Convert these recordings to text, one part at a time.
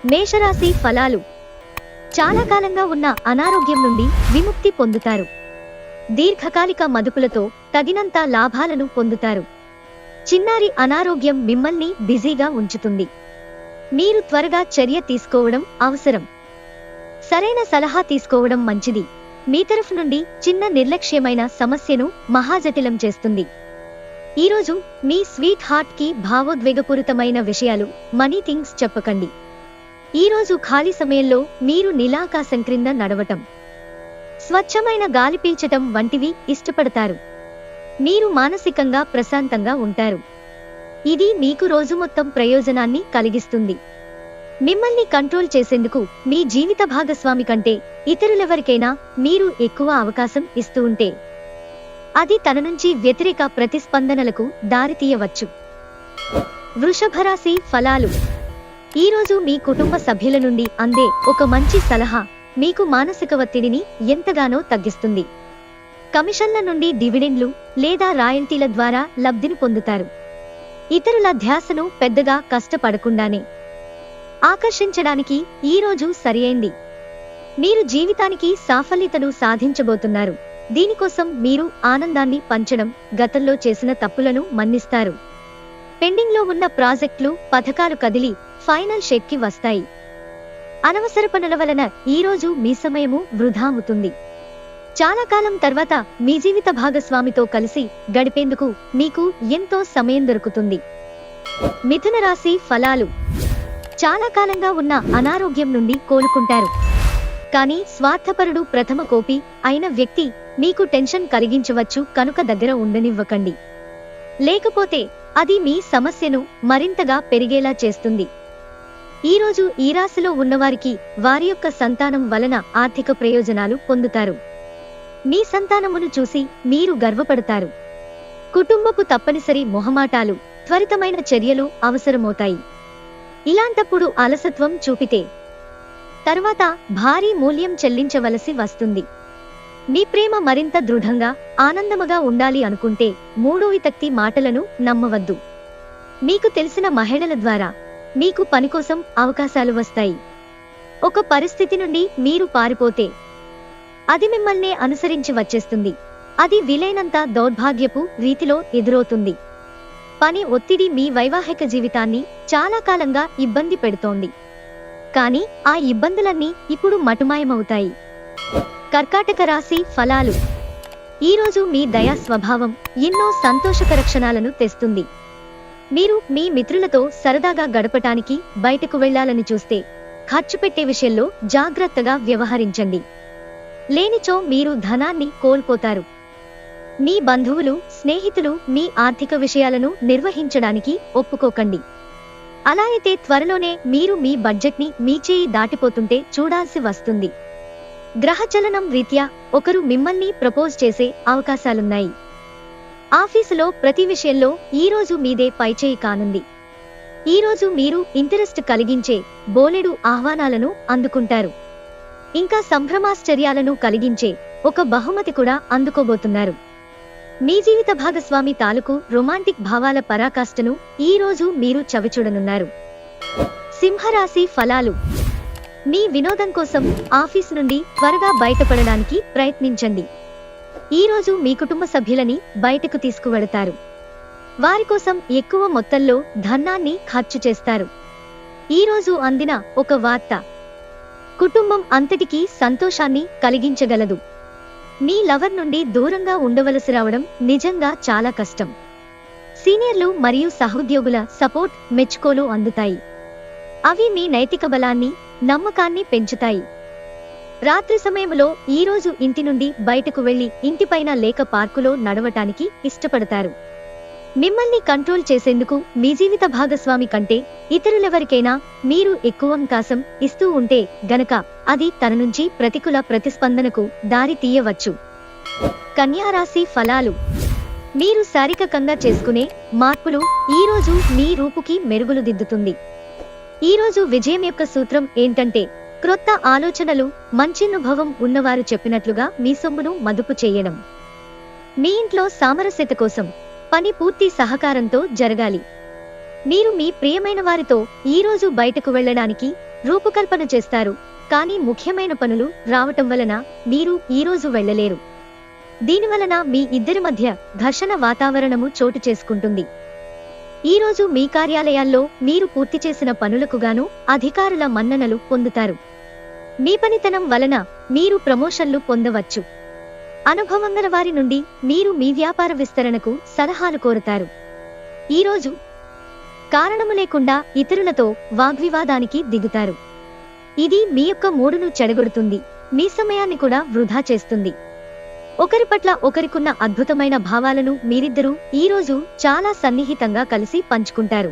మేషరాశి ఫలాలు. చాలా కాలంగా ఉన్న అనారోగ్యం నుండి విముక్తి పొందుతారు. దీర్ఘకాలిక మదుపులతో తగినంత లాభాలను పొందుతారు. చిన్నారి అనారోగ్యం మిమ్మల్ని బిజీగా ఉంచుతుంది. మీరు త్వరగా చర్య తీసుకోవడం అవసరం. సరైన సలహా తీసుకోవడం మంచిది. మీ తరఫు నుండి చిన్న నిర్లక్ష్యమైన సమస్యను మహాజటిలం చేస్తుంది. ఈరోజు మీ స్వీట్ హార్ట్ కి భావోద్వేగపూరితమైన విషయాలు, మనీ థింగ్స్ చెప్పకండి. ఈరోజు ఖాళీ సమయంలో మీరు నీలాకాశం క్రింద నడవటం, స్వచ్ఛమైన గాలి పీల్చటం వంటివి ఇష్టపడతారు. మీరు మానసికంగా ప్రశాంతంగా ఉంటారు. ఇది మీకు రోజు మొత్తం ప్రయోజనాన్ని కలిగిస్తుంది. మిమ్మల్ని కంట్రోల్ చేసేందుకు మీ జీవిత భాగస్వామి కంటే ఇతరులెవరికైనా మీరు ఎక్కువ అవకాశం ఇస్తూ ఉంటే అది తన నుంచి వ్యతిరేక ప్రతిస్పందనలకు దారితీయవచ్చు. వృషభరాశి ఫలాలు. ఈరోజు మీ కుటుంబ సభ్యుల నుండి అందే ఒక మంచి సలహా మీకు మానసిక ఒత్తిడిని ఎంతగానో తగ్గిస్తుంది. కమిషన్ల నుండి డివిడెండ్లు లేదా రాయల్టీల ద్వారా లబ్ధిని పొందుతారు. ఇతరుల ధ్యాసను పెద్దగా కష్టపడకుండానే ఆకర్షించడానికి ఈరోజు సరియైంది. మీరు జీవితానికి సాఫల్యతను సాధించబోతున్నారు. దీనికోసం మీరు ఆనందాన్ని పంచడం, గతంలో చేసిన తప్పులను మన్నిస్తారు. పెండింగ్లో ఉన్న ప్రాజెక్టులు, పథకాలు కదిలి ఫైనల్ షేక్కి వస్తాయి. అనవసర పనుల వలన ఈరోజు మీ సమయము వృధా అవుతుంది. చాలా కాలం తర్వాత మీ జీవిత భాగస్వామితో కలిసి గడిపేందుకు మీకు ఎంతో సమయం దొరుకుతుంది. మిథున రాశి ఫలాలు. చాలా కాలంగా ఉన్న అనారోగ్యం నుండి కోలుకుంటారు. కానీ స్వార్థపరుడు, ప్రథమ కోపి అయిన వ్యక్తి మీకు టెన్షన్ కలిగించవచ్చు కనుక దగ్గర ఉండనివ్వకండి. లేకపోతే అది మీ సమస్యను మరింతగా పెరిగేలా చేస్తుంది. ఈరోజు ఈ రాశిలో ఉన్నవారికి వారి యొక్క సంతానం వలన ఆర్థిక ప్రయోజనాలు పొందుతారు. మీ సంతానమును చూసి మీరు గర్వపడతారు. కుటుంబపు తప్పనిసరి మొహమాటాలు, త్వరితమైన చర్యలు అవసరమవుతాయి. ఇలాంటప్పుడు అలసత్వం చూపితే తర్వాత భారీ మూల్యం చెల్లించవలసి వస్తుంది. మీ ప్రేమ మరింత దృఢంగా, ఆనందముగా ఉండాలి అనుకుంటే మూడో వితక్తి మాటలను నమ్మవద్దు. మీకు తెలిసిన మహిళల ద్వారా మీకు పనికోసం అవకాశాలు వస్తాయి. ఒక పరిస్థితి నుండి మీరు పారిపోతే అది మిమ్మల్నే అనుసరించి వచ్చేస్తుంది. అది వీలైనంత దౌర్భాగ్యపు రీతిలో ఎదురవుతుంది. పని ఒత్తిడి మీ వైవాహిక జీవితాన్ని చాలా కాలంగా ఇబ్బంది పెడుతోంది. కానీ ఆ ఇబ్బందులన్నీ ఇప్పుడు మటుమాయమవుతాయి. కర్కాటక రాశి ఫలాలు. ఈరోజు మీ దయా స్వభావం ఎన్నో సంతోషకర క్షణాలను తెస్తుంది. మీరు మీ మిత్రులతో సరదాగా గడపటానికి బయటకు వెళ్లాలని చూస్తే ఖర్చు పెట్టే విషయంలో జాగ్రత్తగా వ్యవహరించండి. లేనిచో మీరు ధనాన్ని కోల్పోతారు. మీ బంధువులు, స్నేహితులు మీ ఆర్థిక విషయాలను నిర్వహించడానికి ఒప్పుకోకండి. అలా అయితే త్వరలోనే మీరు మీ బడ్జెట్ని మీ చేయి దాటిపోతుంటే చూడాల్సి వస్తుంది. గ్రహచలనం రీత్యా ఒకరు మిమ్మల్ని ప్రపోజ్ చేసే అవకాశాలున్నాయి. ఆఫీసులో ప్రతి విషయంలో ఈరోజు మీదే పైచేయి కానుంది. ఈరోజు మీరు ఇంట్రెస్ట్ కలిగించే బోలెడు ఆహ్వానాలను అందుకుంటారు. ఇంకా సంభ్రమాశ్చర్యాలను కలిగించే ఒక బహుమతి కూడా అందుకోబోతున్నారు. మీ జీవిత భాగస్వామి తాలూకు రొమాంటిక్ భావాల పరాకాష్ఠను ఈరోజు మీరు చవిచూడనున్నారు. సింహరాశి ఫలాలు. మీ వినోదం కోసం ఆఫీసు నుండి త్వరగా బయటపడడానికి ప్రయత్నించండి. ఈరోజు మీ కుటుంబ సభ్యులని బయటకు తీసుకువెళతారు. వారి కోసం ఎక్కువ మొత్తంలో ధనాన్ని ఖర్చు చేస్తారు. ఈరోజు అందిన ఒక వార్త కుటుంబం అంతటికీ సంతోషాన్ని కలిగించగలదు. మీ లవర్ నుండి దూరంగా ఉండవలసి రావడం నిజంగా చాలా కష్టం. సీనియర్లు మరియు సహోద్యోగుల సపోర్ట్, మెచ్చుకోలు అందుతాయి. అవి మీ నైతిక బలాన్ని, నమ్మకాన్ని పెంచుతాయి. రాత్రి సమయంలో ఈరోజు ఇంటి నుండి బయటకు వెళ్లి ఇంటిపైన లేక పార్కులో నడవటానికి ఇష్టపడతారు. మిమ్మల్ని కంట్రోల్ చేసేందుకు మీ జీవిత భాగస్వామి కంటే ఇతరులెవరికైనా మీరు ఎక్కువ అవకాశం ఇస్తూ ఉంటే గనక అది తన నుంచి ప్రతికూల ప్రతిస్పందనకు దారి తీయవచ్చు. కన్యారాశి ఫలాలు. మీరు శారీరకంగా చేసుకునే మార్పులు ఈరోజు మీ రూపుకి మెరుగులు దిద్దుతుంది. ఈరోజు విజయం యొక్క సూత్రం ఏంటంటే క్రొత్త ఆలోచనలు, మంచినుభవం ఉన్నవారు చెప్పినట్లుగా మీ సొమ్మును మదుపు చేయడం. మీ ఇంట్లో సామరస్యత కోసం పని పూర్తి సహకారంతో జరగాలి. మీరు మీ ప్రియమైన వారితో ఈరోజు బయటకు వెళ్లడానికి రూపకల్పన చేస్తారు, కానీ ముఖ్యమైన పనులు రావటం వలన మీరు ఈరోజు వెళ్ళలేరు. దీనివలన మీ ఇద్దరి మధ్య ఘర్షణ వాతావరణము చోటు చేసుకుంటుంది. ఈరోజు మీ కార్యాలయాల్లో మీరు పూర్తి చేసిన పనులకు గాను అధికారుల మన్ననలు పొందుతారు. మీ పనితనం వలన మీరు ప్రమోషన్లు పొందవచ్చు. అనుభవం గల వారి నుండి మీరు మీ వ్యాపార విస్తరణకు సలహాలు కోరుతారు. ఈరోజు కారణము లేకుండా ఇతరులతో వాగ్వివాదానికి దిగుతారు. ఇది మీ యొక్క మూడును చెడగొడుతుంది, మీ సమయాన్ని కూడా వృధా చేస్తుంది. ఒకరి పట్ల ఒకరికున్న అద్భుతమైన భావాలను మీరిద్దరూ ఈరోజు చాలా సన్నిహితంగా కలిసి పంచుకుంటారు.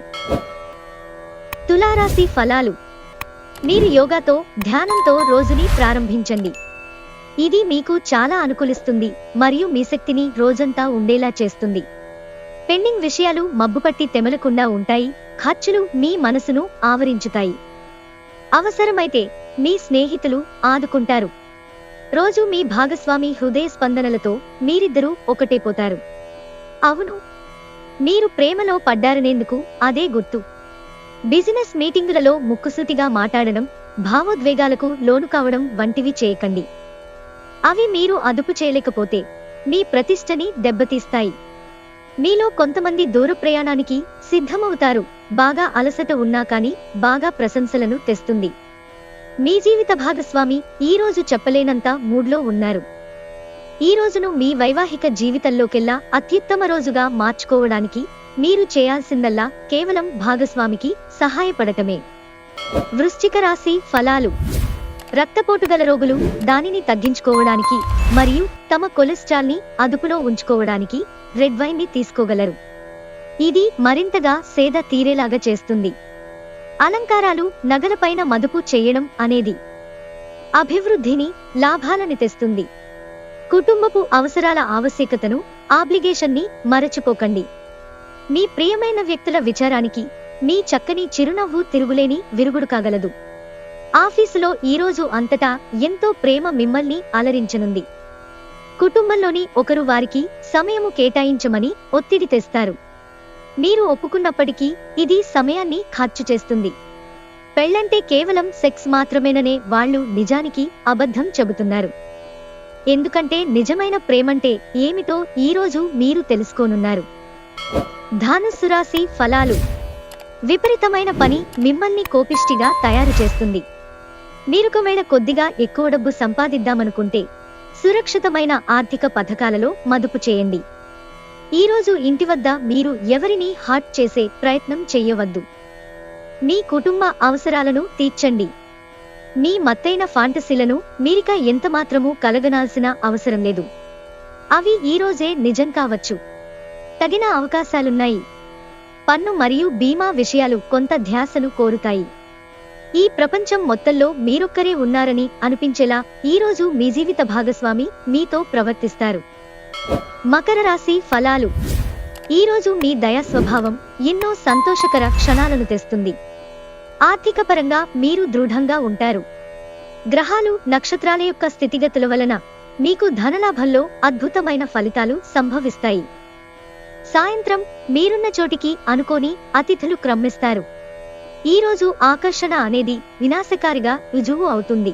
తులారాశి ఫలాలు. మీరు యోగాతో, ధ్యానంతో రోజుని ప్రారంభించండి. ఇది మీకు చాలా అనుకూలిస్తుంది మరియు మీ శక్తిని రోజంతా ఉండేలా చేస్తుంది. పెండింగ్ విషయాలు మబ్బుపట్టి తెమలకుండా ఉంటాయి. ఖర్చులు మీ మనసును ఆవరించుతాయి. అవసరమైతే మీ స్నేహితులు ఆదుకుంటారు. రోజు మీ భాగస్వామి హృదయ స్పందనలతో మీరిద్దరూ ఒకటైపోతారు. అవును, మీరు ప్రేమలో పడ్డారనేందుకు అదే గుర్తు. బిజినెస్ మీటింగులలో ముక్కుసూటిగా మాట్లాడడం, భావోద్వేగాలకు లోను కావడం వంటివి చేయకండి. అవి మీరు అదుపు చేయలేకపోతే మీ ప్రతిష్టని దెబ్బతీస్తాయి. మీలో కొంతమంది దూర ప్రయాణానికి సిద్ధమవుతారు. బాగా అలసట ఉన్నా కానీ బాగా ప్రశంసలను తెస్తుంది. మీ జీవిత భాగస్వామి ఈరోజు చెప్పలేనంత మూడ్లో ఉన్నారు. ఈ రోజును మీ వైవాహిక జీవితంలోకెల్లా అత్యుత్తమ రోజుగా మార్చుకోవడానికి మీరు చేయాల్సిందల్లా కేవలం భాగస్వామికి సహాయపడటమే. వృశ్చిక రాశి ఫలాలు. రక్తపోటు గల రోగులు దానిని తగ్గించుకోవడానికి మరియు తమ కొలెస్ట్రాల్ని అదుపులో ఉంచుకోవడానికి రెడ్ వైన్ ని తీసుకోగలరు. ఇది మరింతగా సేద తీరేలాగా చేస్తుంది. అలంకారాలు, నగలపైన మదుపు చేయడం అనేది అభివృద్ధిని, లాభాలని తెస్తుంది. కుటుంబపు అవసరాల ఆవశ్యకతను, ఆబ్లిగేషన్ని మరచిపోకండి. మీ ప్రియమైన వ్యక్తుల విచారానికి మీ చక్కని చిరునవ్వు తిరుగులేని విరుగుడు కాగలదు. ఆఫీసులో ఈరోజు అంతటా ఎంతో ప్రేమ మిమ్మల్ని అలరించనుంది. కుటుంబంలోని ఒకరు వారికి సమయము కేటాయించమని ఒత్తిడి తెస్తారు. మీరు ఒప్పుకున్నప్పటికీ ఇది సమయాన్ని ఖర్చు చేస్తుంది. పెళ్లంటే కేవలం సెక్స్ మాత్రమేననే వాళ్ళు నిజానికి అబద్ధం చెబుతున్నారు. ఎందుకంటే నిజమైన ప్రేమంటే ఏమిటో ఈరోజు మీరు తెలుసుకోనున్నారు. ధనుస్సు రాశి ఫలాలు. విపరీతమైన పని మిమ్మల్ని కోపిష్టిగా తయారు చేస్తుంది. మీరుకొవేళ కొద్దిగా ఎక్కువ డబ్బు సంపాదిద్దామనుకుంటే సురక్షితమైన ఆర్థిక పథకాలలో మదుపు చేయండి. ఈరోజు ఇంటి వద్ద మీరు ఎవరినీ హర్ట్ చేసే ప్రయత్నం చెయ్యవద్దు. మీ కుటుంబ అవసరాలను తీర్చండి. మీ మత్తైన ఫాంటసీలను మీరిక ఎంతమాత్రమూ కలగనాల్సిన అవసరం లేదు. అవి ఈరోజే నిజం కావచ్చు. తగిన అవకాశాలున్నాయి. పన్ను మరియు బీమా విషయాలు కొంత ధ్యాసను కోరుతాయి. ఈ ప్రపంచం మొత్తంలో మీరొక్కరే ఉన్నారని అనిపించేలా ఈరోజు మీ జీవిత భాగస్వామి మీతో ప్రవర్తిస్తారు. మకర రాశి ఫలాలు. ఈరోజు మీ దయా స్వభావం ఎన్నో సంతోషకర క్షణాలను తెస్తుంది. ఆర్థిక పరంగా మీరు దృఢంగా ఉంటారు. గ్రహాలు, నక్షత్రాల యొక్క స్థితిగతుల వలన మీకు ధనలాభంలో అద్భుతమైన ఫలితాలు సంభవిస్తాయి. సాయంత్రం మీరున్న చోటికి అనుకోని అతిథులు క్రమ్మిస్తారు. ఈరోజు ఆకర్షణ అనేది వినాశకారిగా రుజువు అవుతుంది.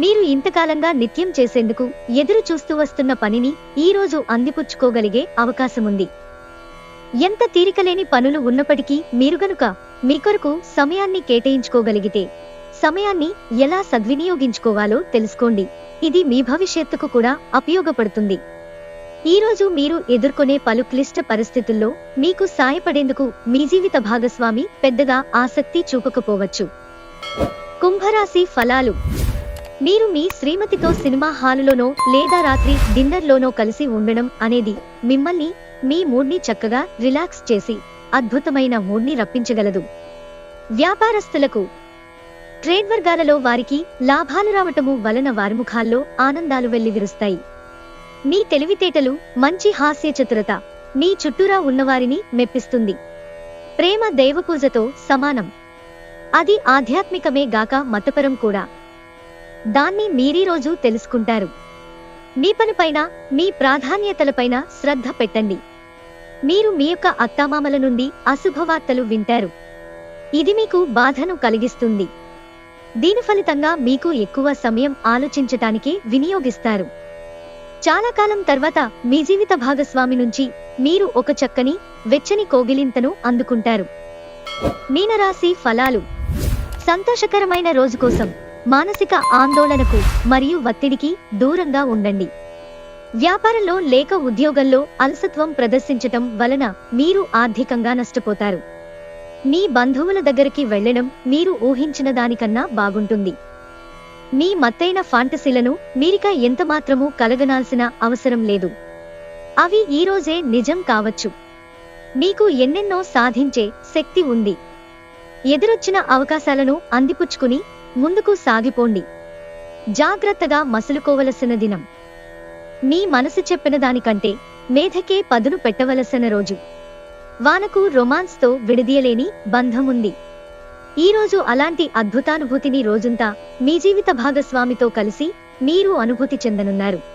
మీరు ఇంతకాలంగా నిత్యం చేసేందుకు ఎదురు చూస్తూ వస్తున్న పనిని ఈరోజు అందిపుచ్చుకోగలిగే అవకాశముంది. ఎంత తీరికలేని పనులు ఉన్నప్పటికీ మీరు గనుక మీ కొరకు సమయాన్ని కేటాయించుకోగలిగితే సమయాన్ని ఎలా సద్వినియోగించుకోవాలో తెలుసుకోండి. ఇది మీ భవిష్యత్తుకు కూడా ఉపయోగపడుతుంది. ఈరోజు మీరు ఎదుర్కొనే పలు క్లిష్ట పరిస్థితుల్లో మీకు సాయపడేందుకు మీ జీవిత భాగస్వామి పెద్దగా ఆసక్తి చూపకపోవచ్చు. కుంభరాశి ఫలాలు. మీరు మీ శ్రీమతితో సినిమా హాలులోనో లేదా రాత్రి డిన్నర్లోనో కలిసి ఉండడం అనేది మిమ్మల్ని, మీ మూడ్ని చక్కగా రిలాక్స్ చేసి అద్భుతమైన మూడ్ని రప్పించగలదు. వ్యాపారస్తులకు, ట్రేడ్ వర్గాలలో వారికి లాభాలు రావటము వలన వారి ముఖాల్లో ఆనందాలు వెల్లివిరుస్తాయి. మీ తెలివితేటలు, మంచి హాస్య చతురత మీ చుట్టూరా ఉన్నవారిని మెప్పిస్తుంది. ప్రేమ దైవపూజతో సమానం. అది ఆధ్యాత్మికమే గాక మతపరం కూడా. దాన్ని మీరీరోజు తెలుసుకుంటారు. మీ పనిపైన, మీ ప్రాధాన్యతలపైన శ్రద్ధ పెట్టండి. మీరు మీ యొక్క అత్తామామల నుండి అశుభవార్తలు వింటారు. ఇది మీకు బాధను కలిగిస్తుంది. దీని ఫలితంగా మీకు ఎక్కువ సమయం ఆలోచించటానికే వినియోగిస్తారు. చాలా కాలం తర్వాత మీ జీవిత భాగస్వామి నుంచి మీరు ఒక చక్కని, వెచ్చని కోగిలింతను అందుకుంటారు. మీనరాశి ఫలాలు. సంతోషకరమైన రోజు కోసం మానసిక ఆందోళనకు మరియు ఒత్తిడికి దూరంగా ఉండండి. వ్యాపారంలో లేక ఉద్యోగంలో అలసత్వం ప్రదర్శించటం వలన మీరు ఆర్థికంగా నష్టపోతారు. మీ బంధువుల దగ్గరికి వెళ్లడం మీరు ఊహించిన దానికన్నా బాగుంటుంది. మీ మత్తైన ఫాంటసీలను మీరిక ఎంతమాత్రమూ కలగనాల్సిన అవసరం లేదు. అవి ఈరోజే నిజం కావచ్చు. మీకు ఎన్నెన్నో సాధించే శక్తి ఉంది. ఎదురొచ్చిన అవకాశాలను అందిపుచ్చుకుని ముందుకు సాగిపోండి. జాగ్రత్తగా మసులుకోవలసిన దినం. మీ మనసు చెప్పిన దానికంటే మేధకే పదును పెట్టవలసిన రోజు. వానకు రొమాన్స్తో విడదీయలేని బంధం ఉంది. ఈరోజు అలాంటి అద్భుతానుభూతిని రోజంతా మీ జీవిత భాగస్వామితో కలిసి మీరు అనుభూతి చెందనున్నారు.